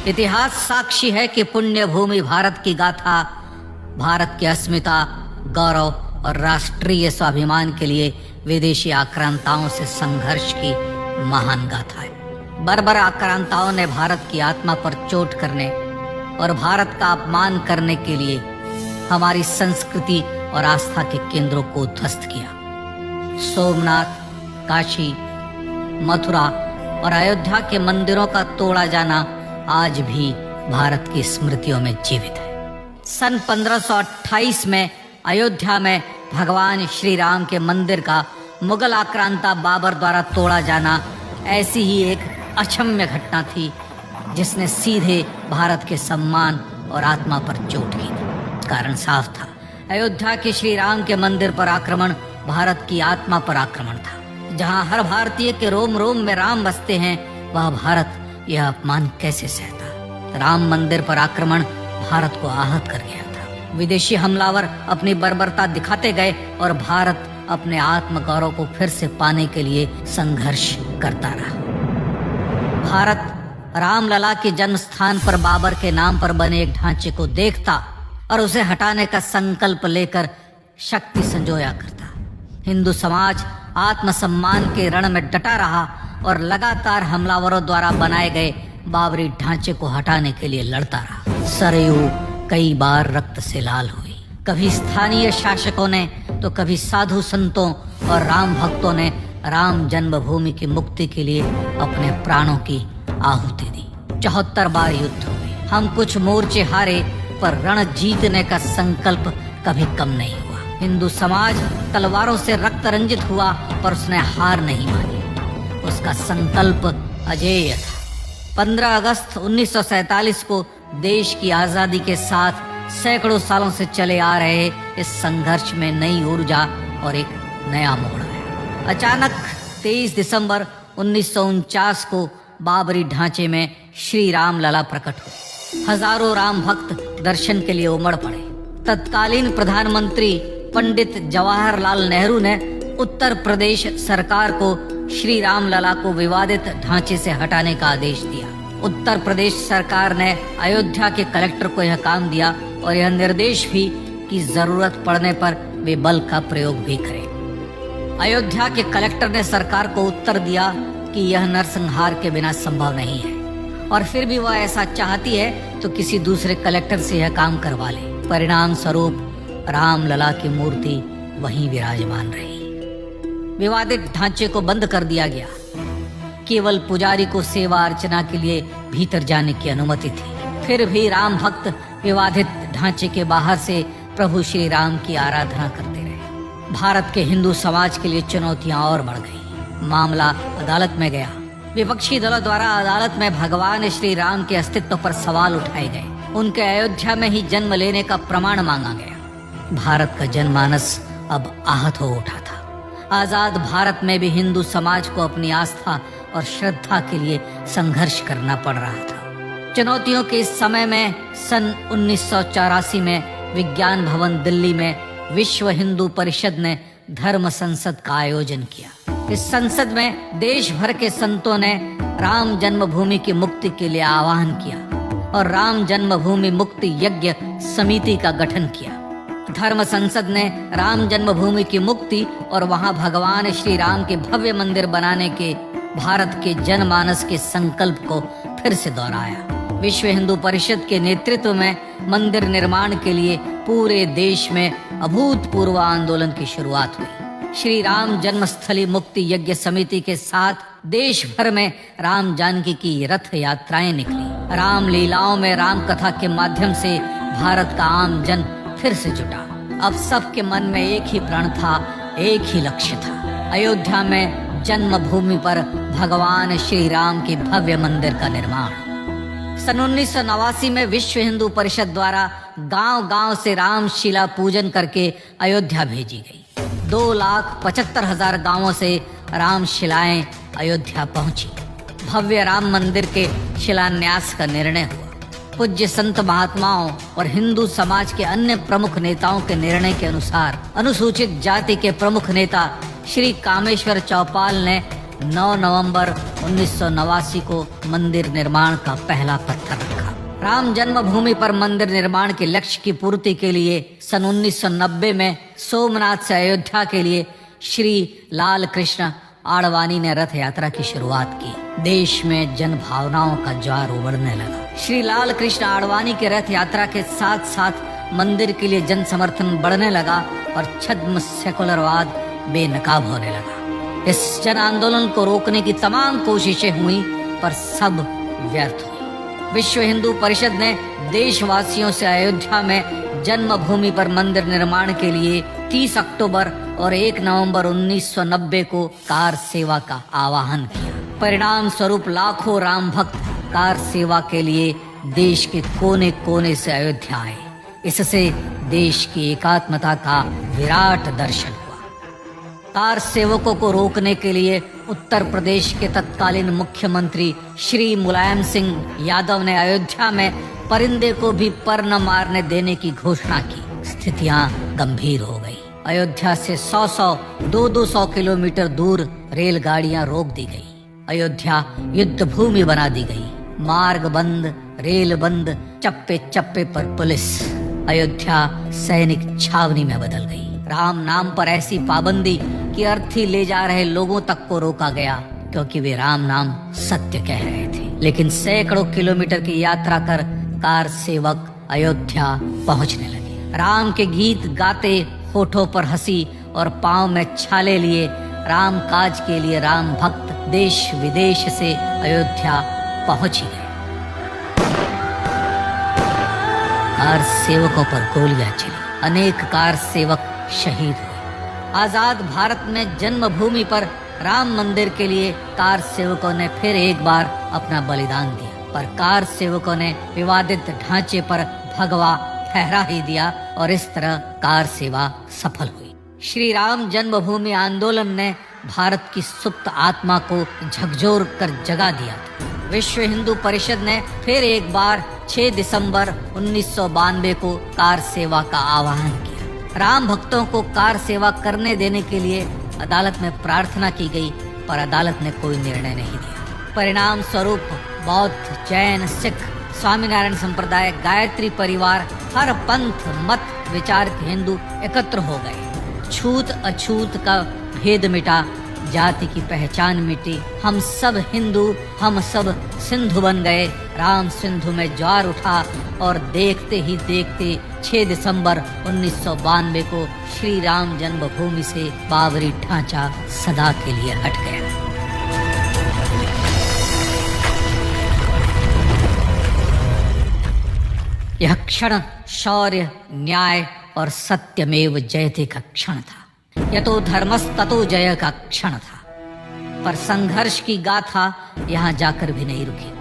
इतिहास साक्षी है कि पुण्य भूमि भारत की गाथा भारत की अस्मिता, गौरव और राष्ट्रीय स्वाभिमान के लिए विदेशी आक्रांताओं से संघर्ष की महान गाथा है। बर्बर आक्रांताओं ने भारत की आत्मा पर चोट करने और भारत का अपमान करने के लिए हमारी संस्कृति और आस्था के केंद्रों को ध्वस्त किया। सोमनाथ, काशी, मथुरा और अयोध्या के मंदिरों का तोड़ा जाना आज भी भारत की स्मृतियों में जीवित है। सन 1528 में अयोध्या में भगवान श्री राम के मंदिर का मुगल आक्रांता बाबर द्वारा तोड़ा जाना ऐसी ही एक अक्षम्य घटना थी जिसने सीधे भारत के सम्मान और आत्मा पर चोट की थी। कारण साफ था, अयोध्या के श्री राम के मंदिर पर आक्रमण भारत की आत्मा पर आक्रमण था। जहां हर भारतीय के रोम रोम में राम बसते हैं, वह भारत यह अपमान कैसे सहता। राम मंदिर पर आक्रमण भारत को आहत कर गया था। विदेशी हमलावर अपनी बर्बरता दिखाते गए और भारत अपने आत्मगौरव को फिर से पाने के लिए संघर्ष करता रहा। भारत रामलला के जन्म स्थान पर बाबर के नाम पर बने एक ढांचे को देखता और उसे हटाने का संकल्प लेकर शक्ति संजोया करता। हिंदू समाज आत्मसम्मान के रण में डटा रहा और लगातार हमलावरों द्वारा बनाए गए बाबरी ढांचे को हटाने के लिए लड़ता रहा। सरयू कई बार रक्त से लाल हुई। कभी स्थानीय शासकों ने तो कभी साधु संतों और राम भक्तों ने राम जन्मभूमि की मुक्ति के लिए अपने प्राणों की आहुति दी। 74 बार युद्ध हुए। हम कुछ मोर्चे हारे, पर रण जीतने का संकल्प कभी कम नहीं हुआ। हिंदू समाज तलवारों से रक्त रंजित हुआ, पर उसने हार नहीं मानी। उसका संकल्प अजेय था। 15 अगस्त 1947 को देश की आजादी के साथ सैकड़ों सालों से चले आ रहे इस संघर्ष में नई ऊर्जा और एक नया मोड़ आया। अचानक 23 दिसंबर 1949 को बाबरी ढांचे में श्री राम लला प्रकट हुए। हजारों राम भक्त दर्शन के लिए उमड़ पड़े। तत्कालीन प्रधानमंत्री पंडित जवाहरलाल नेहरू ने उत्तर प्रदेश सरकार को श्री राम लला को विवादित ढांचे से हटाने का आदेश दिया। उत्तर प्रदेश सरकार ने अयोध्या के कलेक्टर को यह काम दिया और यह निर्देश भी कि जरूरत पड़ने पर वे बल का प्रयोग भी करें। अयोध्या के कलेक्टर ने सरकार को उत्तर दिया कि यह नरसंहार के बिना संभव नहीं है, और फिर भी वह ऐसा चाहती है तो किसी दूसरे कलेक्टर से यह काम करवा ले। परिणाम स्वरूप राम लला की मूर्ति वहीं विराजमान रही। विवादित ढांचे को बंद कर दिया गया। केवल पुजारी को सेवा अर्चना के लिए भीतर जाने की अनुमति थी। फिर भी राम भक्त विवादित ढांचे के बाहर से प्रभु श्री राम की आराधना करते रहे। भारत के हिंदू समाज के लिए चुनौतियां और बढ़ गई। मामला अदालत में गया। विपक्षी दलों द्वारा अदालत में भगवान श्री राम के अस्तित्व पर सवाल उठाए गए। उनके अयोध्या में ही जन्म लेने का प्रमाण मांगा गया। भारत का जनमानस अब आहत हो उठा था। आजाद भारत में भी हिंदू समाज को अपनी आस्था और श्रद्धा के लिए संघर्ष करना पड़ रहा था। चुनौतियों के इस समय में सन 1984 में विज्ञान भवन दिल्ली में विश्व हिंदू परिषद ने धर्म संसद का आयोजन किया। इस संसद में देश भर के संतों ने राम जन्मभूमि की मुक्ति के लिए आह्वान किया और राम जन्मभूमि मुक्ति यज्ञ समिति का गठन किया। धर्म संसद ने राम जन्मभूमि की मुक्ति और वहां भगवान श्री राम के भव्य मंदिर बनाने के भारत के जनमानस के संकल्प को फिर से दोहराया। विश्व हिंदू परिषद के नेतृत्व में मंदिर निर्माण के लिए पूरे देश में अभूतपूर्व आंदोलन की शुरुआत हुई। श्री राम जन्मस्थली मुक्ति यज्ञ समिति के साथ देश भर में राम जानकी की रथ यात्राएं निकली। राम लीलाओं में राम कथा के माध्यम से भारत का आम जन फिर से जुटा। अब सबके मन में एक ही प्रण था, एक ही लक्ष्य था। अयोध्या में जन्मभूमि पर भगवान श्री राम के भव्य मंदिर का निर्माण। सन 1989 में विश्व हिंदू परिषद द्वारा गांव-गांव से राम शिला पूजन करके अयोध्या भेजी गई। 2,75,000 गांवों से राम शिलाएं अयोध्या पहुंची। भव्य राम मंदिर के शिलान्यास का निर्णय हुआ। पूज्य संत महात्माओं और हिंदू समाज के अन्य प्रमुख नेताओं के निर्णय के अनुसार अनुसूचित जाति के प्रमुख नेता श्री कामेश्वर चौपाल ने 9 नवंबर 1989 को मंदिर निर्माण का पहला पत्थर रखा। राम जन्मभूमि पर मंदिर निर्माण के लक्ष्य की पूर्ति के लिए सन 1990 में सोमनाथ से अयोध्या के लिए श्री लाल कृष्ण आडवाणी ने रथ यात्रा की शुरुआत की। देश में जन भावनाओं का ज्वार उमड़ने लगा। श्री लाल कृष्ण आडवाणी के रथ यात्रा के साथ साथ मंदिर के लिए जन समर्थन बढ़ने लगा और छद्म सेकुलरवाद बेनकाब होने लगा। इस जन आंदोलन को रोकने की तमाम कोशिशें हुई पर सब व्यर्थ हुई। विश्व हिंदू परिषद ने देशवासियों से अयोध्या में जन्मभूमि पर मंदिर निर्माण के लिए 30 अक्टूबर और 1 नवंबर 1990 को कार सेवा का आह्वान किया। परिणाम स्वरूप लाखों राम भक्त कार सेवा के लिए देश के कोने कोने से अयोध्या आए। इससे देश की एकात्मता का विराट दर्शन हुआ। कार सेवकों को रोकने के लिए उत्तर प्रदेश के तत्कालीन मुख्यमंत्री श्री मुलायम सिंह यादव ने अयोध्या में परिंदे को भी पर न मारने देने की घोषणा की। स्थितियां गंभीर हो गई। अयोध्या से 100 200 किलोमीटर दूर रेलगाड़ियां रोक दी गई। अयोध्या युद्ध भूमि बना दी गई। मार्ग बंद, रेल बंद, चप्पे चप्पे पर पुलिस। अयोध्या सैनिक छावनी में बदल गई। राम नाम पर ऐसी पाबंदी कि अर्थी ले जा रहे लोगों तक को रोका गया, क्योंकि वे राम नाम सत्य कह रहे थे। लेकिन सैकड़ों किलोमीटर की यात्रा कर कार सेवक अयोध्या पहुंचने लगे। राम के गीत गाते, होठों पर हंसी और पांव में छाले लिए राम काज के लिए राम भक्त देश विदेश से अयोध्या पहुंच ही गए। कार सेवकों पर गोलियां चली। अनेक कार सेवक शहीद हुए। आजाद भारत में जन्मभूमि पर राम मंदिर के लिए कार सेवकों ने फिर एक बार अपना बलिदान दिया, पर कार सेवकों ने विवादित ढांचे पर भगवा ठहरा ही दिया और इस तरह कार सेवा सफल हुई। श्री राम जन्मभूमि आंदोलन ने भारत की सुप्त आत्मा को झकझोर कर जगा दिया था। विश्व हिंदू परिषद ने फिर एक बार 6 दिसंबर 1992 को कार सेवा का आह्वान किया। राम भक्तों को कार सेवा करने देने के लिए अदालत में प्रार्थना की गई, पर अदालत ने कोई निर्णय नहीं दिया। परिणाम स्वरूप बौद्ध, जैन, सिख, स्वामीनारायण संप्रदाय, गायत्री परिवार, हर पंथ मत विचार के हिंदू एकत्र हो गए। छूत अछूत का भेद मिटा, जाति की पहचान मिटी। हम सब हिंदू, हम सब सिंधु बन गए। राम सिंधु में ज्वार उठा और देखते ही देखते 6 दिसंबर 1992 को श्री राम जन्मभूमि से बाबरी ढांचा सदा के लिए हट गया। यह क्षण शौर्य, न्याय और सत्यमेव जयते का क्षण था। यह तो धर्मस्ततो जय का क्षण था। पर संघर्ष की गाथा यहाँ जाकर भी नहीं रुकी।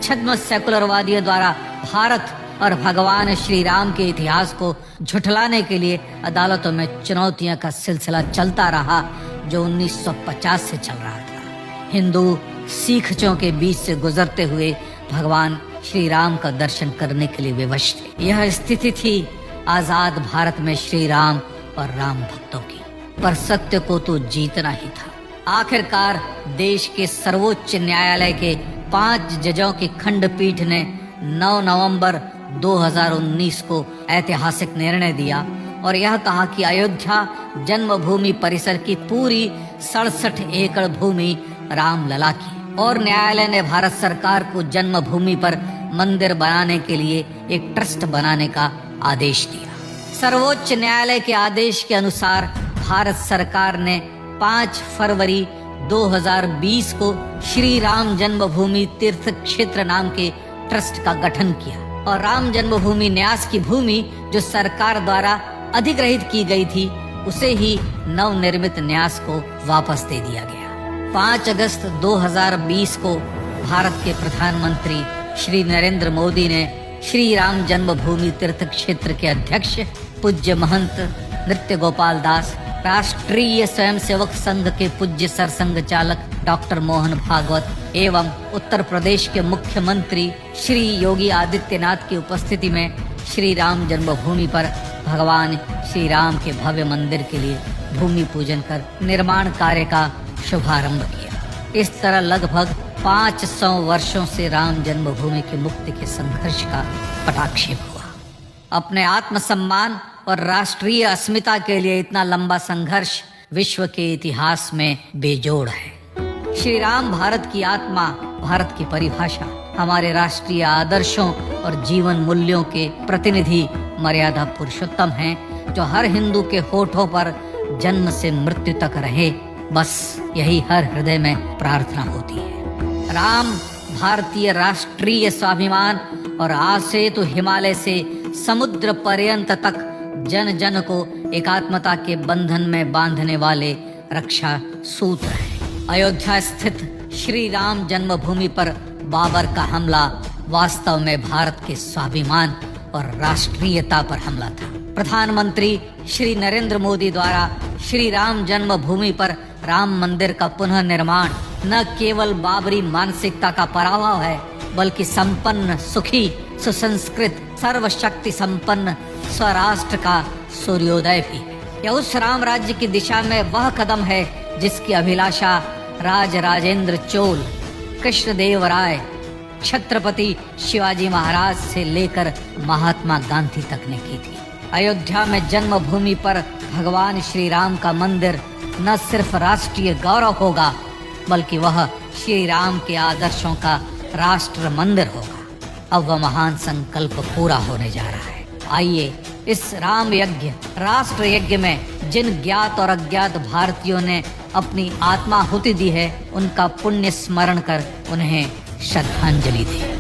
छद्म सेकुलरवादियों द्वारा भारत और भगवान श्री राम के इतिहास को झुठलाने के लिए अदालतों में चुनौतियों का सिलसिला चलता रहा, जो 1950 से चल रहा था। हिंदू सिखों के बीच से गुजरते हुए भगवान श्री राम का दर्शन करने के लिए विवश थे। यह स्थिति थी आजाद भारत में श्री राम और राम भक्तों की। पर सत्य को तो जीतना ही था। आखिरकार देश के सर्वोच्च न्यायालय के 5 जजों की खंडपीठ ने 9 नवंबर 2019 को ऐतिहासिक निर्णय दिया और यह कहा कि अयोध्या जन्मभूमि परिसर की पूरी 67 एकड़ भूमि रामलला की, और न्यायालय ने भारत सरकार को जन्मभूमि पर मंदिर बनाने के लिए एक ट्रस्ट बनाने का आदेश दिया। सर्वोच्च न्यायालय के आदेश के अनुसार भारत सरकार ने 5 फरवरी 2020 को श्री राम जन्मभूमि तीर्थ क्षेत्र नाम के ट्रस्ट का गठन किया और राम जन्मभूमि न्यास की भूमि जो सरकार द्वारा अधिग्रहित की गई थी, उसे ही नवनिर्मित न्यास को वापस दे दिया गया। 5 अगस्त 2020 को भारत के प्रधानमंत्री श्री नरेंद्र मोदी ने श्री राम जन्मभूमि तीर्थ क्षेत्र के अध्यक्ष पूज्य महंत नृत्य गोपाल दास, राष्ट्रीय स्वयंसेवक संघ के पूज्य सरसंघ चालक डॉक्टर मोहन भागवत एवं उत्तर प्रदेश के मुख्यमंत्री श्री योगी आदित्यनाथ की उपस्थिति में श्री राम जन्मभूमि पर भगवान श्री राम के भव्य मंदिर के लिए भूमि पूजन कर निर्माण कार्य का शुभारंभ किया। इस तरह लगभग 500 वर्षों से राम जन्मभूमि की मुक्ति के संघर्ष का पटाक्षेप हुआ। अपने आत्मसम्मान और राष्ट्रीय अस्मिता के लिए इतना लंबा संघर्ष विश्व के इतिहास में बेजोड़ है। श्री राम भारत की आत्मा, भारत की परिभाषा, हमारे राष्ट्रीय आदर्शों और जीवन मूल्यों के प्रतिनिधि मर्यादा पुरुषोत्तम हैं, जो हर हिंदू के होठों पर जन्म से मृत्यु तक रहे, बस यही हर हृदय में प्रार्थना होती है। राम भारतीय राष्ट्रीय स्वाभिमान और आज तो हिमालय से समुद्र पर्यंत तक जन जन को एकात्मता के बंधन में बांधने वाले रक्षा सूत्र है। अयोध्या स्थित श्री राम जन्मभूमि पर बाबर का हमला वास्तव में भारत के स्वाभिमान और राष्ट्रीयता पर हमला था। प्रधानमंत्री श्री नरेंद्र मोदी द्वारा श्री राम जन्मभूमि पर राम मंदिर का पुनः निर्माण न केवल बाबरी मानसिकता का पराभव है, बल्कि संपन्न, सुखी, सुसंस्कृत, सर्वशक्ति संपन्न स्वराष्ट्र का सूर्योदय भी है। यह उस राम राज्य की दिशा में वह कदम है जिसकी अभिलाषा राजराजेंद्र चोल, कृष्णदेव राय, छत्रपति शिवाजी महाराज से लेकर महात्मा गांधी तक ने की थी। अयोध्या में जन्मभूमि पर भगवान श्री राम का मंदिर न सिर्फ राष्ट्रीय गौरव होगा, बल्कि वह श्री राम के आदर्शों का राष्ट्र मंदिर होगा। अब वह महान संकल्प पूरा होने जा रहा है। आइए इस राम यज्ञ, राष्ट्र यज्ञ में जिन ज्ञात और अज्ञात भारतीयों ने अपनी आत्माहुति दी है, उनका पुण्य स्मरण कर उन्हें श्रद्धांजलि दें।